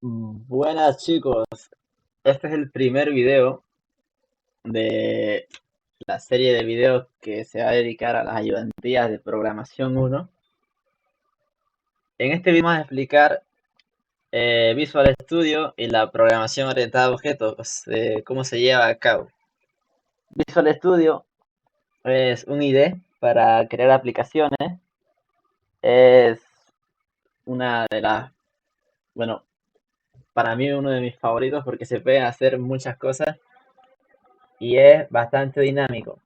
Buenas chicos, este es el primer video de la serie de videos que se va a dedicar a las ayudantías de programación 1. En este video vamos a explicar Visual Studio y la programación orientada a objetos, cómo se lleva a cabo. Visual Studio es un IDE para crear aplicaciones, es una de las, bueno, para mí uno de mis favoritos porque se pueden hacer muchas cosas y es bastante dinámico.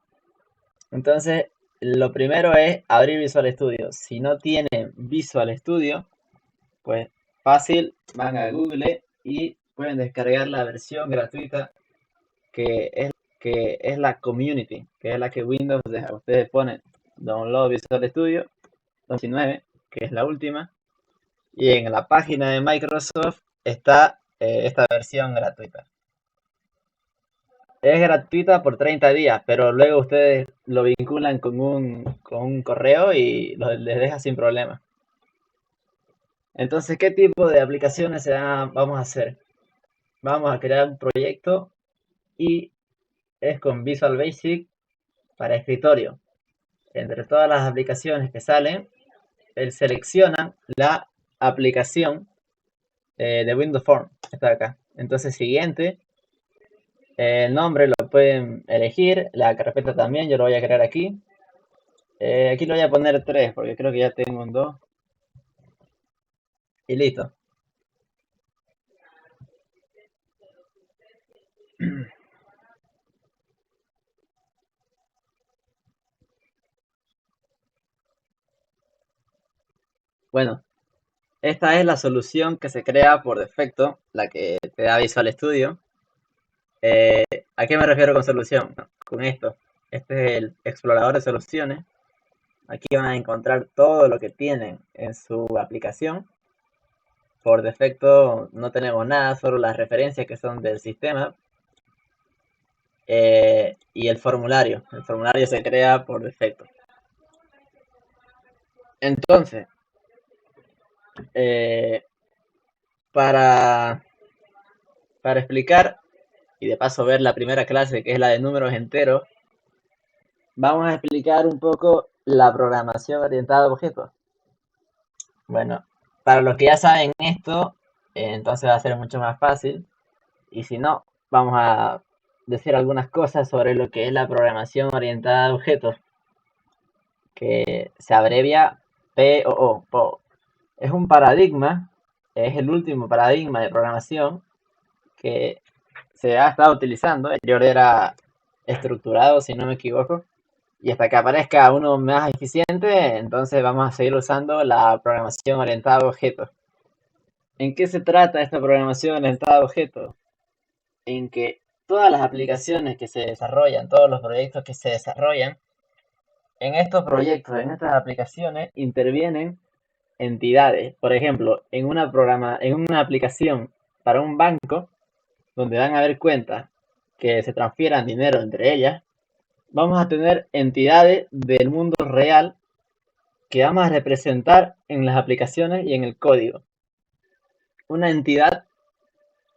Entonces, lo primero es abrir Visual Studio. Si no tienen Visual Studio, pues fácil, van a Google y pueden descargar la versión gratuita que es la Community, que es la que Windows deja. Ustedes ponen Download Visual Studio 2019, que es la última, y en la página de Microsoft está esta versión gratuita. Es gratuita por 30 días, pero luego ustedes lo vinculan con un correo y les deja sin problema. Entonces, ¿qué tipo de aplicaciones vamos a hacer? Vamos a crear un proyecto y es con Visual Basic para escritorio. Entre todas las aplicaciones que salen, él selecciona la aplicación de Windows Form. Está acá. Entonces, siguiente, el nombre lo pueden elegir, la carpeta también, yo lo voy a crear aquí. Aquí lo voy a poner 3 porque creo que ya tengo un 2. Y listo. Bueno, esta es la solución que se crea por defecto, la que te da Visual Studio. ¿A qué me refiero con solución? Con esto. Este es el explorador de soluciones. Aquí van a encontrar todo lo que tienen en su aplicación. Por defecto no tenemos nada, solo las referencias que son del sistema. Y el formulario. El formulario se crea por defecto. Entonces, para explicar y de paso ver la primera clase, que es la de números enteros, vamos a explicar un poco la programación orientada a objetos. Bueno, para los que ya saben esto, entonces va a ser mucho más fácil. Y si no, vamos a decir algunas cosas sobre lo que es la programación orientada a objetos, que se abrevia POO. Es un paradigma, es el último paradigma de programación que se ha estado utilizando. El anterior era estructurado, si no me equivoco, y hasta que aparezca uno más eficiente, entonces vamos a seguir usando la programación orientada a objetos. ¿En qué se trata esta programación orientada a objetos? En que todas las aplicaciones que se desarrollan, todos los proyectos que se desarrollan, en estos proyectos, en estas aplicaciones, intervienen entidades. Por ejemplo, en una aplicación para un banco, donde van a haber cuentas que se transfieran dinero entre ellas, vamos a tener entidades del mundo real que vamos a representar en las aplicaciones y en el código. Una entidad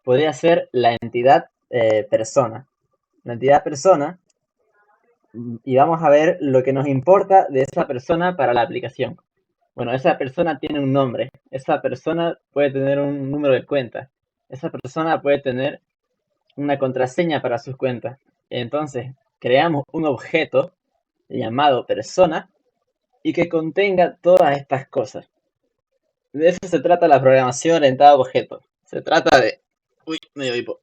podría ser la entidad persona. La entidad persona, y vamos a ver lo que nos importa de esa persona para la aplicación. Bueno, esa persona tiene un nombre, esa persona puede tener un número de cuenta, esa persona puede tener una contraseña para sus cuentas. Entonces, creamos un objeto llamado persona y que contenga todas estas cosas. De eso se trata la programación orientada a objetos. Se trata de... Uy, medio hipo.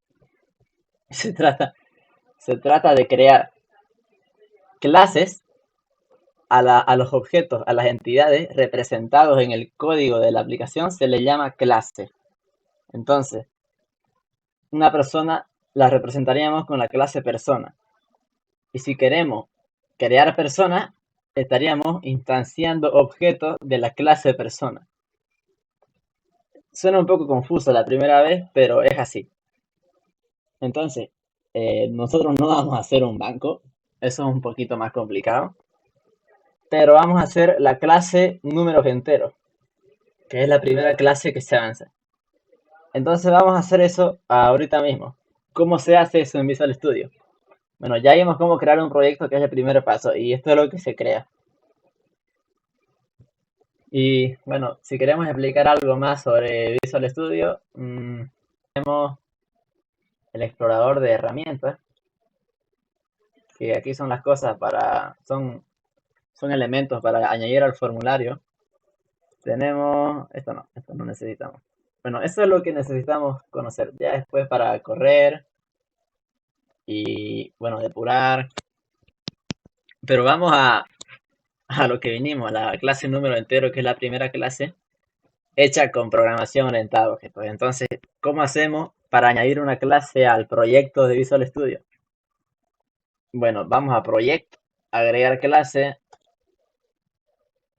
Se trata de crear clases a los objetos, a las entidades representados en el código de la aplicación se le llama clase. Entonces, una persona la representaríamos con la clase persona. Y si queremos crear personas, estaríamos instanciando objetos de la clase persona. Suena un poco confuso la primera vez, pero es así. Entonces, nosotros no vamos a hacer un banco, eso es un poquito más complicado, pero vamos a hacer la clase números enteros, que es la primera clase que se avanza. Entonces vamos a hacer eso ahorita mismo. ¿Cómo se hace eso en Visual Studio? Bueno, ya vimos cómo crear un proyecto, que es el primer paso, y esto es lo que se crea. Y bueno, si queremos explicar algo más sobre Visual Studio, tenemos el explorador de herramientas, que aquí son las cosas son elementos para añadir al formulario. Tenemos, esto no necesitamos. Bueno, eso es lo que necesitamos conocer. Ya después para correr y, bueno, depurar. Pero vamos a lo que vinimos, a la clase número entero, que es la primera clase, hecha con programación orientada a objetos. Entonces, ¿cómo hacemos para añadir una clase al proyecto de Visual Studio? Bueno, vamos a Project, agregar clase,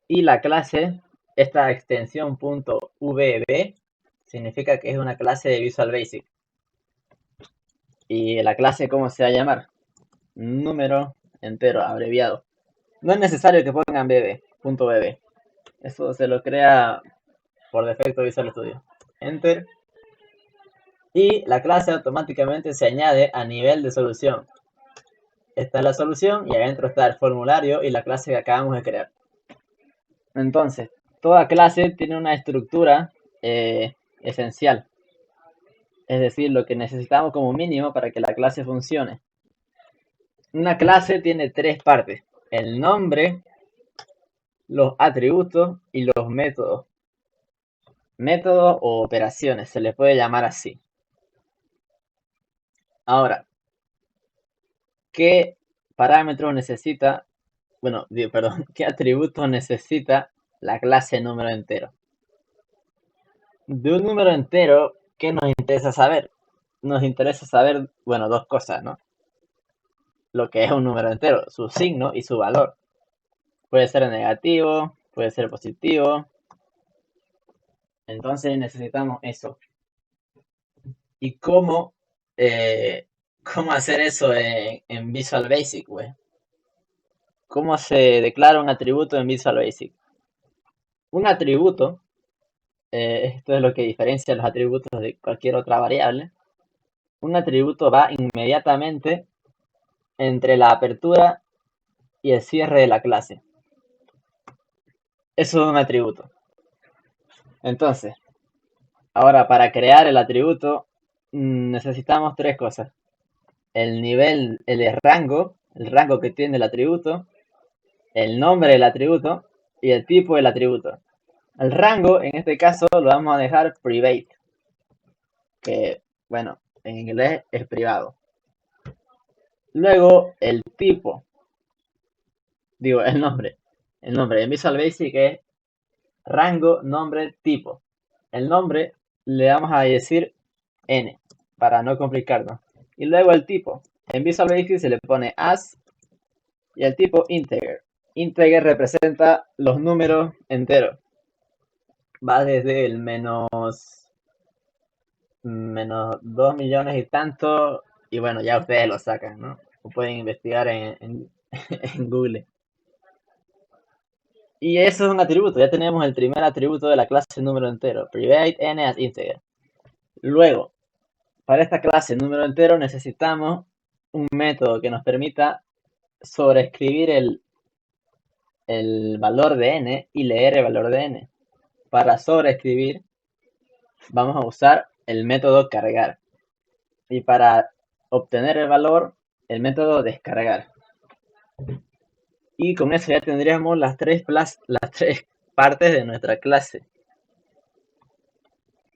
y la clase, esta extensión .vb, significa que es una clase de Visual Basic. Y la clase, ¿cómo se va a llamar? Número entero, abreviado. No es necesario que pongan .bb. Eso se lo crea por defecto Visual Studio. Enter. Y la clase automáticamente se añade a nivel de solución. Esta es la solución y adentro está el formulario y la clase que acabamos de crear. Entonces, toda clase tiene una estructura esencial. Es decir, lo que necesitamos como mínimo para que la clase funcione. Una clase tiene tres partes: el nombre, los atributos y los métodos. Métodos o operaciones, se les puede llamar así. Ahora, ¿qué parámetros necesita? Bueno, perdón, ¿qué atributos necesita la clase número entero? De un número entero, ¿qué nos interesa saber? Nos interesa saber, bueno, dos cosas, ¿no? Lo que es un número entero, su signo y su valor. Puede ser negativo, puede ser positivo. Entonces necesitamos eso. ¿Y cómo hacer eso en Visual Basic, güey? ¿Cómo se declara un atributo en Visual Basic? Un atributo, esto es lo que diferencia los atributos de cualquier otra variable. Un atributo va inmediatamente entre la apertura y el cierre de la clase. Eso es un atributo. Entonces, ahora para crear el atributo necesitamos tres cosas: el nivel, el rango que tiene el atributo, el nombre del atributo y el tipo del atributo. El rango, en este caso, lo vamos a dejar private, que, bueno, en inglés es privado. Luego, el tipo, digo, el nombre. El nombre en Visual Basic es rango, nombre, tipo. El nombre le vamos a decir n, para no complicarnos. Y luego el tipo. En Visual Basic se le pone as y el tipo integer. Integer representa los números enteros. Va desde el menos 2 millones y tanto, y bueno, ya ustedes lo sacan, ¿no? O pueden investigar en Google. Y eso es un atributo, ya tenemos el primer atributo de la clase número entero, private n as integer. Luego, para esta clase número entero necesitamos un método que nos permita sobreescribir el valor de n y leer el valor de n. Para sobreescribir vamos a usar el método cargar. Y para obtener el valor, el método descargar. Y con eso ya tendríamos las tres partes de nuestra clase.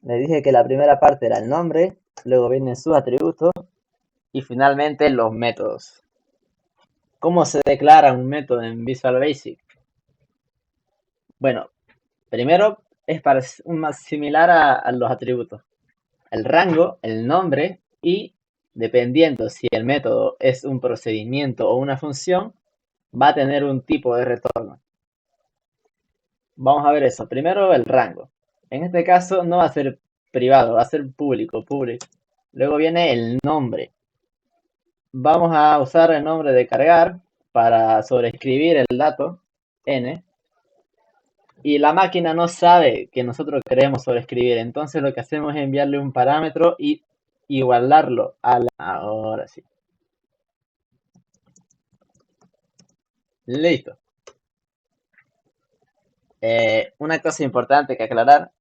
Les dije que la primera parte era el nombre, luego vienen sus atributos y finalmente los métodos. ¿Cómo se declara un método en Visual Basic? Bueno, primero es más similar a los atributos. El rango, el nombre y, dependiendo si el método es un procedimiento o una función, va a tener un tipo de retorno. Vamos a ver eso. Primero el rango. En este caso no va a ser privado, va a ser público. Luego viene el nombre. Vamos a usar el nombre de cargar para sobreescribir el dato n. Y la máquina no sabe que nosotros queremos sobreescribir. Entonces lo que hacemos es enviarle un parámetro y igualarlo a la... Ahora sí. Listo. Una cosa importante que aclarar.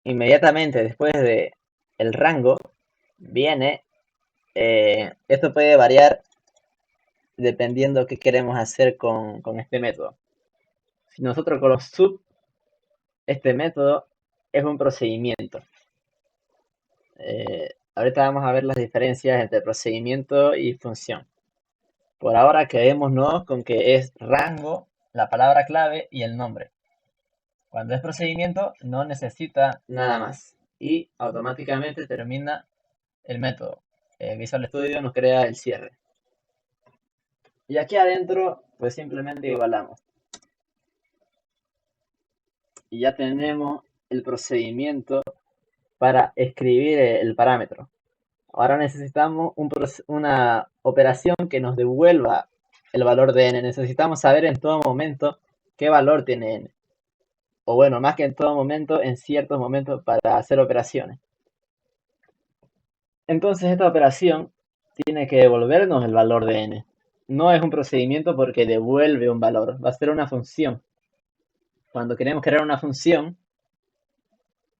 Inmediatamente después de el rango viene... esto puede variar dependiendo qué queremos hacer con este método. Si nosotros con los sub, este método es un procedimiento. Ahorita vamos a ver las diferencias entre procedimiento y función. Por ahora quedémonos con que es rango, la palabra clave y el nombre. Cuando es procedimiento no necesita nada más y automáticamente termina el método. Visual Studio nos crea el cierre. Y aquí adentro pues simplemente igualamos. Y ya tenemos el procedimiento para escribir el parámetro. Ahora necesitamos una operación que nos devuelva el valor de n. Necesitamos saber en todo momento qué valor tiene n. O bueno, más que en todo momento, en ciertos momentos para hacer operaciones. Entonces esta operación tiene que devolvernos el valor de n. No es un procedimiento porque devuelve un valor, va a ser una función. Cuando queremos crear una función,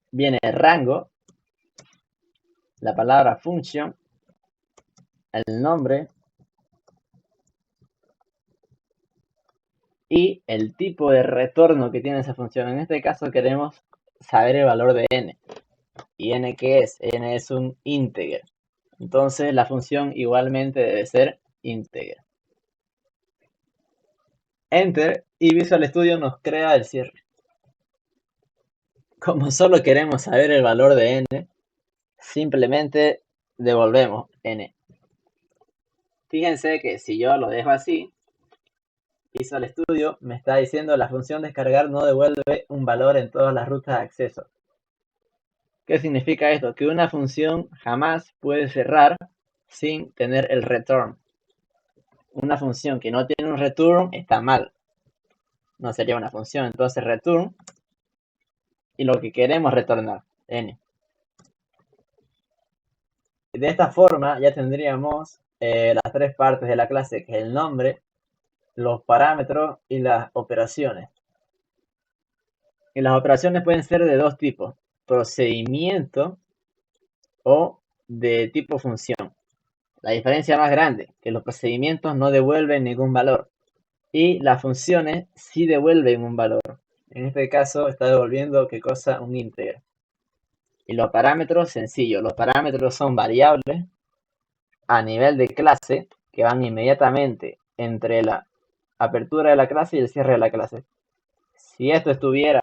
viene el rango, la palabra function, el nombre y el tipo de retorno que tiene esa función. En este caso queremos saber el valor de n. ¿Y n qué es? N es un integer. Entonces la función igualmente debe ser integer. Enter y Visual Studio nos crea el cierre. Como solo queremos saber el valor de n, simplemente devolvemos n. Fíjense que si yo lo dejo así, Visual Studio me está diciendo la función descargar no devuelve un valor en todas las rutas de acceso. ¿Qué significa esto? Que una función jamás puede cerrar sin tener el return. Una función que no tiene un return está mal. No sería una función. Entonces return y lo que queremos retornar, n. De esta forma ya tendríamos las tres partes de la clase, que es el nombre, los parámetros y las operaciones. Y las operaciones pueden ser de dos tipos, procedimiento o de tipo función. La diferencia más grande, que los procedimientos no devuelven ningún valor y las funciones sí devuelven un valor. En este caso está devolviendo ¿qué cosa? Un integer. Y los parámetros, sencillo, los parámetros son variables a nivel de clase que van inmediatamente entre la apertura de la clase y el cierre de la clase. Si esto estuviera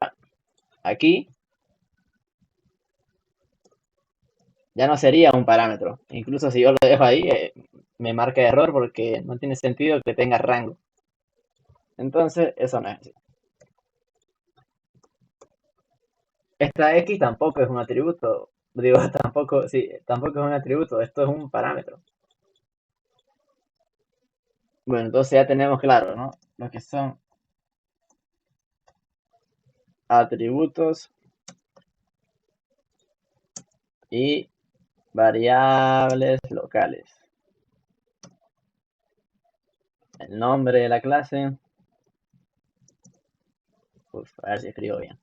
aquí, ya no sería un parámetro. Incluso si yo lo dejo ahí, me marca error porque no tiene sentido que tenga rango. Entonces, eso no es así. Esta X tampoco es un atributo. Digo, tampoco es un atributo. Esto es un parámetro. Bueno, entonces ya tenemos claro, ¿no? Lo que son atributos y variables locales. El nombre de la clase. A ver si escribo bien.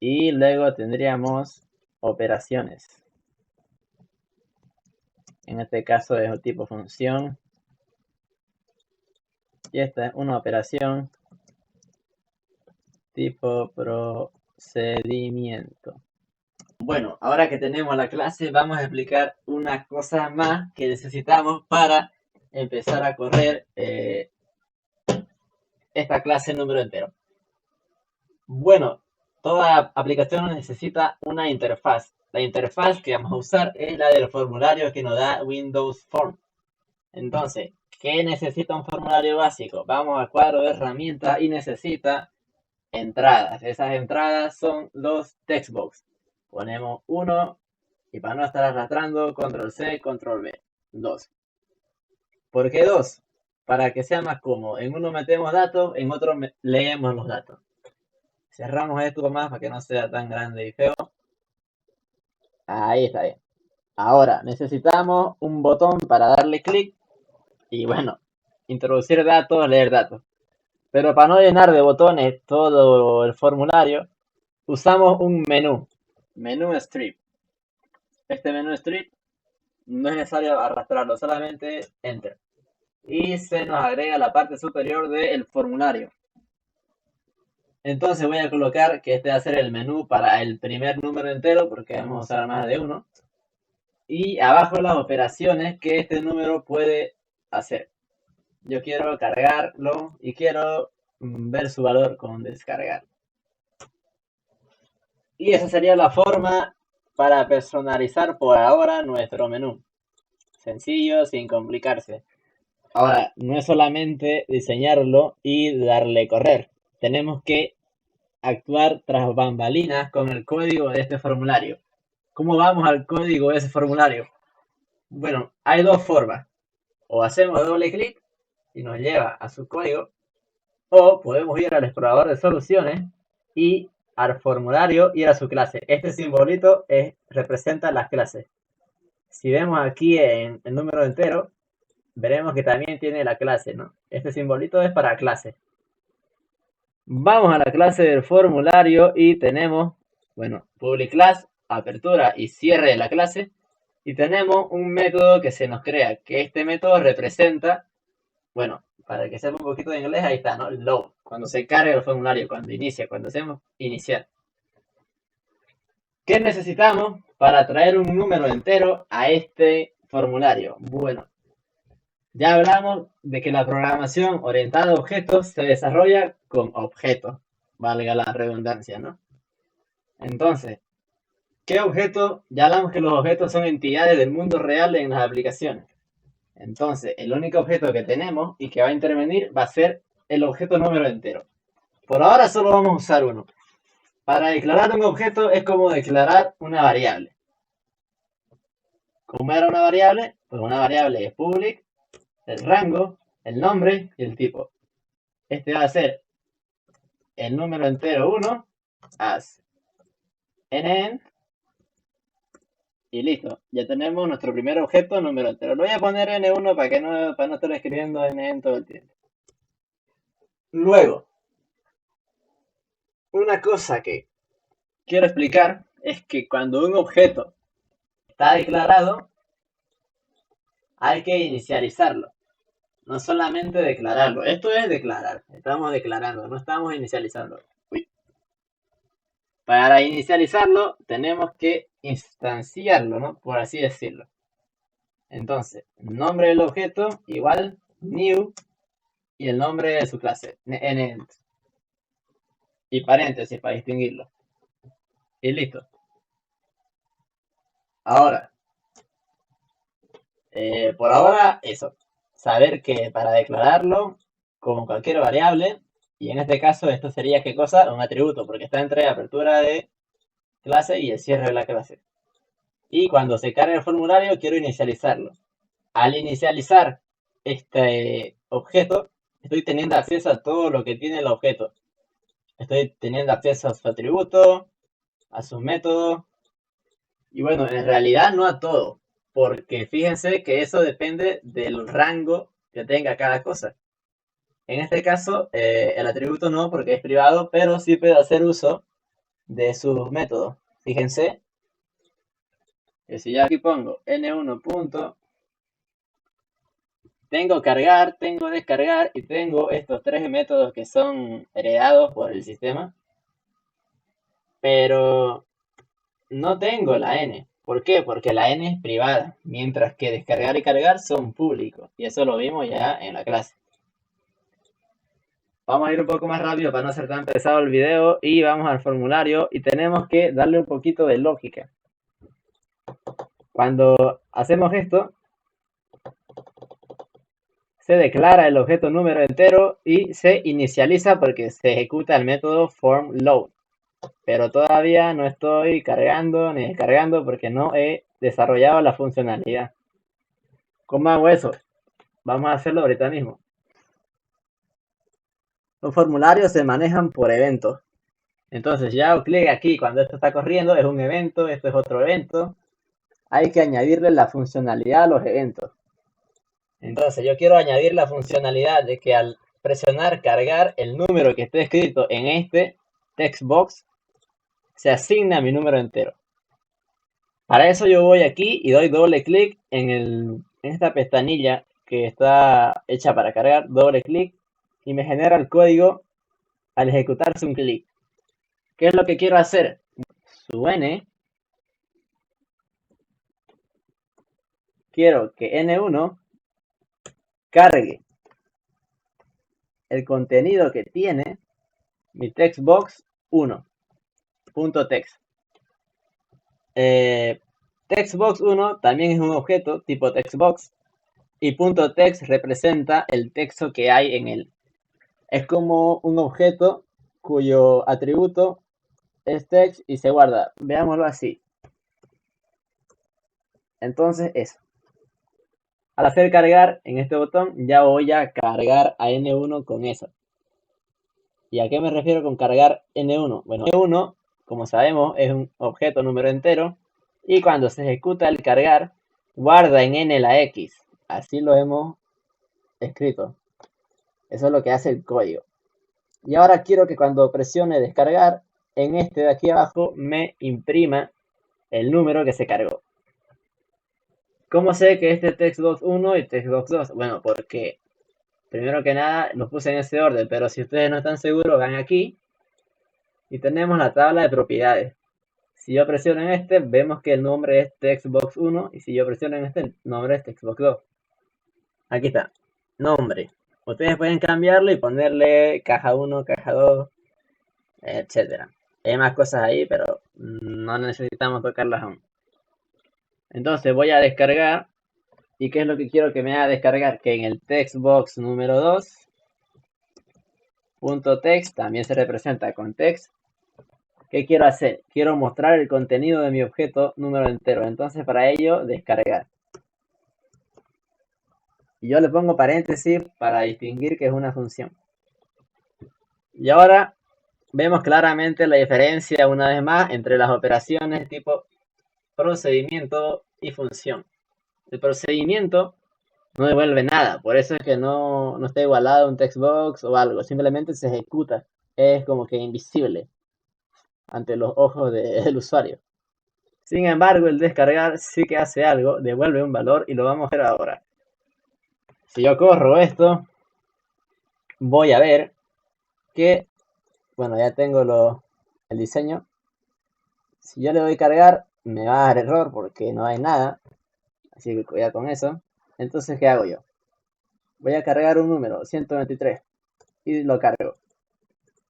Y luego tendríamos operaciones. En este caso es el tipo función. Y esta es una operación tipo procedimiento. Bueno, ahora que tenemos la clase, vamos a explicar una cosa más que necesitamos para empezar a correr esta clase en número entero. Bueno, toda aplicación necesita una interfaz. La interfaz que vamos a usar es la del formulario que nos da Windows Form. Entonces, ¿qué necesita un formulario básico? Vamos al cuadro de herramientas y necesita entradas. Esas entradas son los textbox. Ponemos 1 y para no estar arrastrando, control C, control V. 2. ¿Por qué 2? para que sea más cómodo. En uno metemos datos, en otro leemos los datos. Cerramos esto más para que no sea tan grande y feo. Ahí está bien. Ahora necesitamos un botón para darle clic y bueno, introducir datos, leer datos. Pero para no llenar de botones todo el formulario, usamos un menú strip. Este menú strip no es necesario arrastrarlo, solamente enter. Y se nos agrega la parte superior del formulario. Entonces voy a colocar que este va a ser el menú para el primer número entero, porque vamos a usar más de uno. Y abajo las operaciones que este número puede hacer. Yo quiero cargarlo y quiero ver su valor con descargar. Y esa sería la forma para personalizar por ahora nuestro menú. Sencillo, sin complicarse. Ahora, no es solamente diseñarlo y darle correr. Tenemos que actuar tras bambalinas con el código de este formulario. ¿Cómo vamos al código de ese formulario? Bueno, hay dos formas. O hacemos doble clic y nos lleva a su código, o podemos ir al explorador de soluciones y al formulario ir a su clase. Este simbolito representa las clases. Si vemos aquí en el número entero, veremos que también tiene la clase, ¿no? Este simbolito es para clase. Vamos a la clase del formulario y tenemos, bueno, public class, apertura y cierre de la clase. Y tenemos un método que se nos crea, que este método representa, bueno, para que sepa un poquito de inglés, ahí está, ¿no? Load, cuando se carga el formulario, cuando inicia, cuando hacemos iniciar. ¿Qué necesitamos para traer un número entero a este formulario? Bueno, ya hablamos de que la programación orientada a objetos se desarrolla con objetos, valga la redundancia, ¿no? Entonces, ¿qué objetos? Ya hablamos que los objetos son entidades del mundo real en las aplicaciones. Entonces, el único objeto que tenemos y que va a intervenir va a ser el objeto número entero. Por ahora solo vamos a usar uno. Para declarar un objeto es como declarar una variable. ¿Cómo era una variable? Pues una variable es public, el rango, el nombre y el tipo. Este va a ser el número entero 1 as nn y listo. Ya tenemos nuestro primer objeto número entero. Lo voy a poner n1 para no estar escribiendo nn todo el tiempo. Luego, una cosa que quiero explicar es que cuando un objeto está declarado, hay que inicializarlo. No solamente declararlo. Esto es declarar. Estamos declarando, no estamos inicializando. Para inicializarlo, tenemos que instanciarlo, ¿no? Por así decirlo. Entonces, nombre del objeto igual new y el nombre de su clase, nent. Y paréntesis para distinguirlo. Y listo. Ahora, por ahora, eso. Saber que para declararlo, como cualquier variable, y en este caso esto sería ¿qué cosa? Un atributo, porque está entre apertura de clase y el cierre de la clase. Y cuando se cargue el formulario, quiero inicializarlo. Al inicializar este objeto, estoy teniendo acceso a todo lo que tiene el objeto. Estoy teniendo acceso a su atributo, a sus métodos, y bueno, en realidad no a todo, porque fíjense que eso depende del rango que tenga cada cosa. En este caso, el atributo no, porque es privado, pero sí puedo hacer uso de sus métodos. Fíjense que si yo aquí pongo n1 punto, tengo cargar, tengo descargar y tengo estos tres métodos que son heredados por el sistema, pero no tengo la n. ¿Por qué? Porque la n es privada, mientras que descargar y cargar son públicos, y eso lo vimos ya en la clase. Vamos a ir un poco más rápido para no hacer tan pesado el video y vamos al formulario y tenemos que darle un poquito de lógica. Cuando hacemos esto, se declara el objeto número entero y se inicializa porque se ejecuta el método formLoad. Pero todavía no estoy cargando ni descargando porque no he desarrollado la funcionalidad. ¿Cómo hago eso? Vamos a hacerlo ahorita mismo. Los formularios se manejan por eventos. Entonces, ya hago clic aquí cuando esto está corriendo, es un evento, esto es otro evento. Hay que añadirle la funcionalidad a los eventos. Entonces, yo quiero añadir la funcionalidad de que al presionar cargar el número que esté escrito en este text box, se asigna mi número entero. Para eso yo voy aquí y doy doble clic en esta pestañilla que está hecha para cargar, doble clic y me genera el código al ejecutarse un clic. ¿Qué es lo que quiero hacer? Su n, quiero que n1 cargue el contenido que tiene mi textbox 1.text. Textbox 1 también es un objeto tipo textbox y .text representa el texto que hay en él. Es como un objeto cuyo atributo es text y se guarda. Veámoslo así. Entonces eso. Al hacer cargar en este botón ya voy a cargar a N1 con eso. ¿Y a qué me refiero con cargar N1? Bueno, N1, como sabemos, es un objeto número entero y cuando se ejecuta el cargar, guarda en N la X. Así lo hemos escrito. Eso es lo que hace el código. Y ahora quiero que cuando presione descargar, en este de aquí abajo me imprima el número que se cargó. ¿Cómo sé que este es textbox 1 y textbox 2? Bueno, porque primero que nada los puse en ese orden, pero si ustedes no están seguros, van aquí y tenemos la tabla de propiedades. Si yo presiono en este, vemos que el nombre es textbox 1 y si yo presiono en este, el nombre es textbox 2. Aquí está, nombre. Ustedes pueden cambiarlo y ponerle caja 1, caja 2, etcétera. Hay más cosas ahí, pero no necesitamos tocarlas aún. Entonces voy a descargar. ¿Y qué es lo que quiero que me haga descargar? Que en el textbox número 2, .text también se representa con text. ¿Qué quiero hacer? Quiero mostrar el contenido de mi objeto número entero. Entonces para ello, descargar. Y yo le pongo paréntesis para distinguir que es una función. Y ahora vemos claramente la diferencia una vez más entre las operaciones tipo procedimiento y función. El procedimiento no devuelve nada, por eso es que no está igualado a un textbox o algo, simplemente se ejecuta, es como que invisible ante los ojos del usuario. Sin embargo, el descargar sí que hace algo, devuelve un valor y lo vamos a ver ahora. Si yo corro esto, voy a ver que, bueno, ya tengo el diseño. Si yo le doy cargar, me va a dar error porque no hay nada, así que cuidado con eso. Entonces, ¿qué hago yo? Voy a cargar un número, 123, y lo cargo.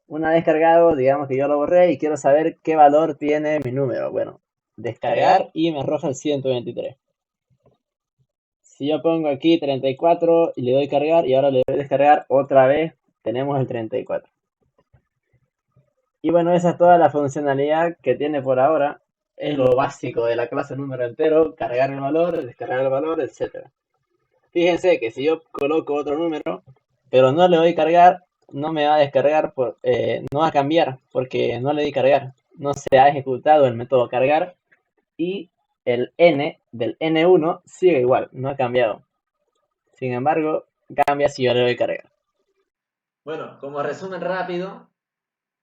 Una vez cargado, digamos que yo lo borré y quiero saber qué valor tiene mi número. Bueno, descargar y me arroja el 123. Si yo pongo aquí 34 y le doy cargar y ahora le doy descargar otra vez, tenemos el 34. Y bueno, esa es toda la funcionalidad que tiene por ahora. Es lo básico de la clase número entero, cargar el valor, descargar el valor, etc. Fíjense que si yo coloco otro número, pero no le doy cargar, no me va a descargar, no va a cambiar porque no le di cargar. No se ha ejecutado el método cargar y el n del n1 sigue igual, no ha cambiado. Sin embargo, cambia si yo le doy cargar. Bueno, como resumen rápido,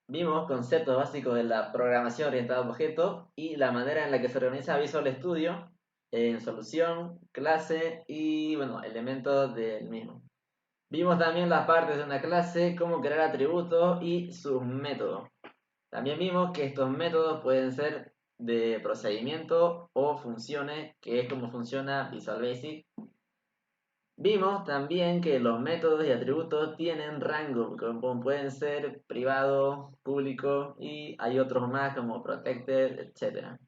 vimos conceptos básicos de la programación orientada a objetos y la manera en la que se organiza Visual Studio en solución, clase y bueno, elementos del mismo. Vimos también las partes de una clase, cómo crear atributos y sus métodos. También vimos que estos métodos pueden ser de procedimiento o funciones, que es como funciona Visual Basic. Vimos también que los métodos y atributos tienen rango, como pueden ser privado, público y hay otros más como protected, etc.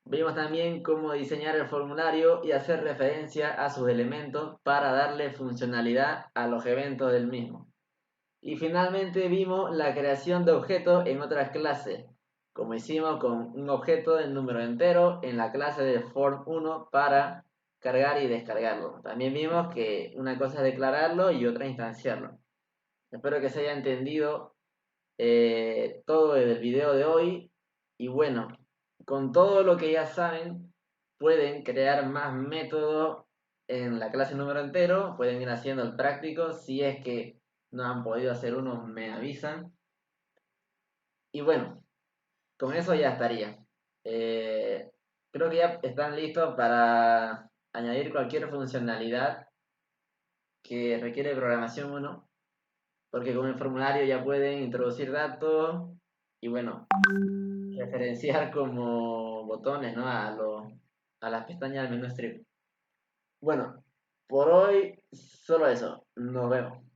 Vimos también cómo diseñar el formulario y hacer referencia a sus elementos para darle funcionalidad a los eventos del mismo. Y finalmente vimos la creación de objetos en otras clases, como hicimos con un objeto de número entero en la clase de form1 para cargar y descargarlo. También vimos que una cosa es declararlo y otra instanciarlo. Espero que se haya entendido todo el video de hoy. Y bueno, con todo lo que ya saben, pueden crear más métodos en la clase número entero. Pueden ir haciendo el práctico. Si es que no han podido hacer uno, me avisan. Y bueno, con eso ya estaría. Eh, Creo que ya están listos para añadir cualquier funcionalidad que requiere programación o no, porque con el formulario ya pueden introducir datos y bueno, referenciar como botones, ¿no? A las pestañas del menú strip. Bueno, por hoy solo eso. Nos vemos.